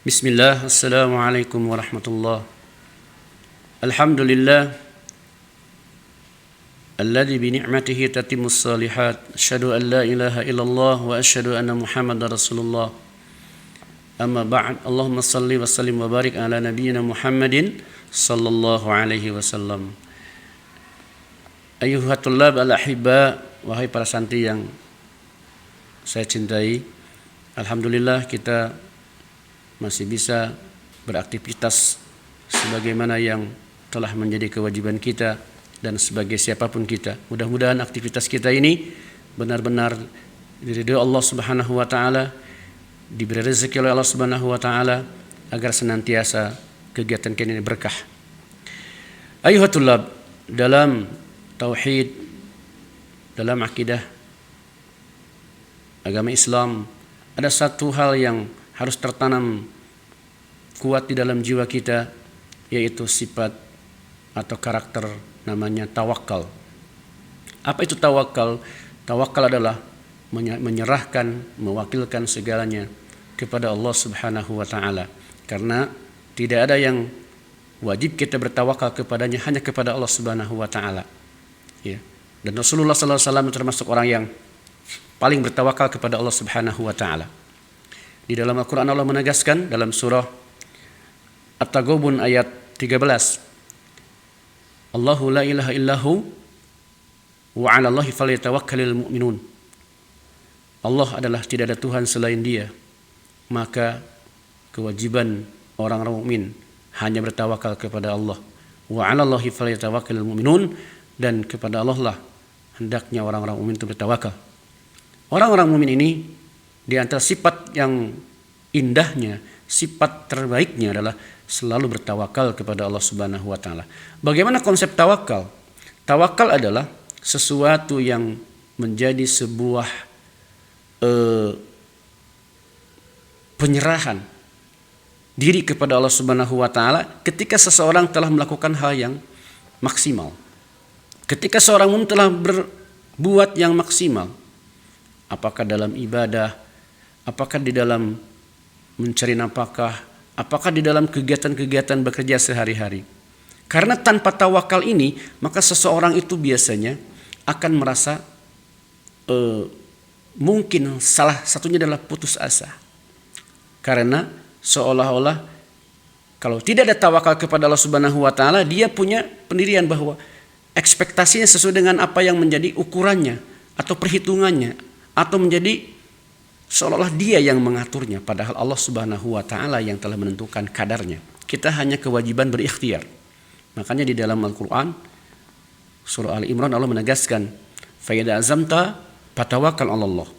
Bismillah, Assalamualaikum warahmatullah. Alhamdulillah alladzi bi ni'matihi tatimmus shalihat. Asyhadu an la ilaha illallah wa asyhadu anna Muhammadar Rasulullah. Amma ba'd. Allahumma shalli wa sallim wa barik ala nabiyyina Muhammadin sallallahu alaihi wasallam. Ayyuhat tullab al-ahibba, wahai para santri yang saya cintai, alhamdulillah kita masih bisa beraktivitas sebagaimana yang telah menjadi kewajiban kita dan sebagai siapapun kita. Mudah-mudahan aktivitas kita ini benar-benar diridhoi Allah Subhanahu wa taala, diberi rezeki oleh Allah Subhanahu wa taala agar senantiasa kegiatan kita ini berkah. Ayyuhatullah, dalam tauhid, dalam akidah agama Islam ada satu hal yang harus tertanam kuat di dalam jiwa kita, yaitu sifat atau karakter namanya tawakal. Apa itu tawakal? Tawakal adalah menyerahkan, mewakilkan segalanya kepada Allah Subhanahu wa taala. Karena tidak ada yang wajib kita bertawakal kepadanya, hanya kepada Allah Subhanahu wa taala. Ya. Dan Rasulullah sallallahu alaihi wasallam termasuk orang yang paling bertawakal kepada Allah Subhanahu wa taala. Di dalam Al-Quran Allah menegaskan dalam surah At-Taghabun ayat 13, Allahu la ilaha illahu wa 'ala Allahi falyatawakkalul mu'minun. Allah adalah tidak ada Tuhan selain Dia, maka kewajiban orang-orang mukmin hanya bertawakal kepada Allah. Wa 'ala Allahi falyatawakkalul mu'minun, dan kepada Allah lah hendaknya orang-orang mukmin itu bertawakal. Orang-orang mukmin ini di antara sifat yang indahnya, sifat terbaiknya adalah selalu bertawakal kepada Allah Subhanahu wa taala. Bagaimana konsep tawakal? Tawakal adalah sesuatu yang menjadi sebuah penyerahan diri kepada Allah Subhanahu wa taala ketika seseorang telah melakukan hal yang maksimal. Ketika seorang mukmin telah berbuat yang maksimal, apakah dalam ibadah, apakah di dalam mencari nafkah, apakah di dalam kegiatan-kegiatan bekerja sehari-hari. Karena tanpa tawakal ini, maka seseorang itu biasanya akan merasa mungkin salah satunya adalah putus asa. Karena seolah-olah kalau tidak ada tawakal kepada Allah Subhanahu wa taala, dia punya pendirian bahwa ekspektasinya sesuai dengan apa yang menjadi ukurannya atau perhitungannya, atau menjadi seolah-olah dia yang mengaturnya, padahal Allah Subhanahu wa taala yang telah menentukan kadarnya. Kita hanya kewajiban berikhtiar. Makanya di dalam Al-Qur'an surah Ali Imran Allah menegaskan, fa idza azamta fatawakkal 'alallah.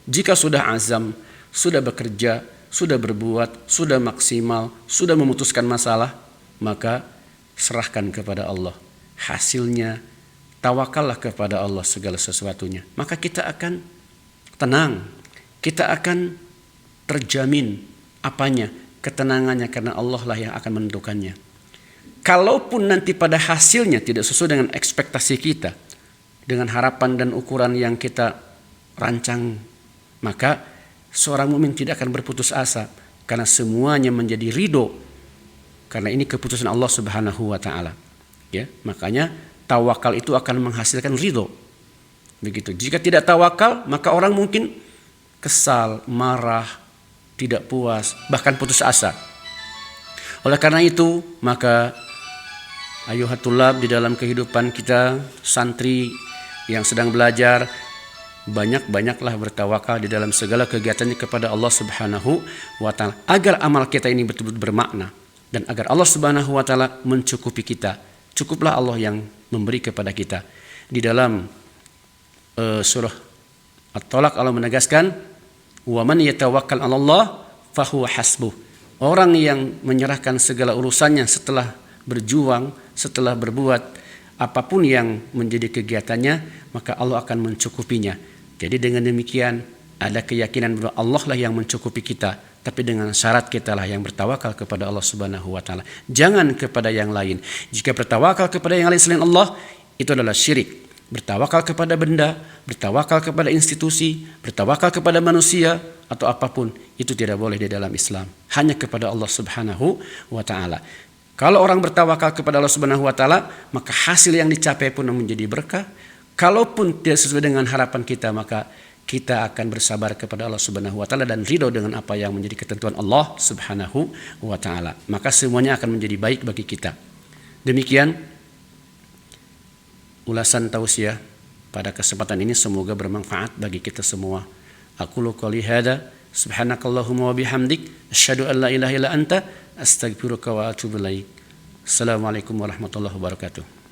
Jika sudah azam, sudah bekerja, sudah berbuat, sudah maksimal, sudah memutuskan masalah, maka serahkan kepada Allah. Hasilnya tawakallah kepada Allah segala sesuatunya. Maka kita akan tenang, kita akan terjamin apanya? Ketenangannya, karena Allah lah yang akan menentukannya. Kalaupun nanti pada hasilnya tidak sesuai dengan ekspektasi kita, dengan harapan dan ukuran yang kita rancang, maka seorang mukmin tidak akan berputus asa, karena semuanya menjadi ridho, karena ini keputusan Allah Subhanahu wa taala. Ya, makanya tawakal itu akan menghasilkan ridho. Begitu. Jika tidak tawakal, maka orang mungkin kesal, marah, tidak puas, bahkan putus asa. Oleh karena itu, maka ayuhatullah, di dalam kehidupan kita, santri yang sedang belajar, banyak-banyaklah bertawakal di dalam segala kegiatannya kepada Allah Subhanahu wa taala, agar amal kita ini betul-betul bermakna dan agar Allah Subhanahu wa taala mencukupi kita. Cukuplah Allah yang memberi kepada kita. Di dalam surah At-Talaq Allah menegaskan, wa man yatawakkal 'alallah fahuwa hasbuh. Orang yang menyerahkan segala urusannya setelah berjuang, setelah berbuat apapun yang menjadi kegiatannya, maka Allah akan mencukupinya. Jadi dengan demikian ada keyakinan bahwa Allah lah yang mencukupi kita, tapi dengan syarat kita lah yang bertawakal kepada Allah Subhanahu wa taala, jangan kepada yang lain. Jika bertawakal kepada yang lain selain Allah, itu adalah syirik. Bertawakal kepada benda, bertawakal kepada institusi, bertawakal kepada manusia atau apapun, itu tidak boleh di dalam Islam. Hanya kepada Allah Subhanahu wa taala. Kalau orang bertawakal kepada Allah Subhanahu wa taala, maka hasil yang dicapai pun menjadi berkah. Kalaupun tidak sesuai dengan harapan kita, maka kita akan bersabar kepada Allah Subhanahu wa taala dan ridho dengan apa yang menjadi ketentuan Allah Subhanahu wa taala. Maka semuanya akan menjadi baik bagi kita. Demikian ulasan tausiah pada kesempatan ini, semoga bermanfaat bagi kita semua. Aqulu qouli hadza subhanakallahumma wa bihamdik asyhadu an la ilaha illa anta astaghfiruka wa atubu ilaik. Assalamualaikum warahmatullahi wabarakatuh.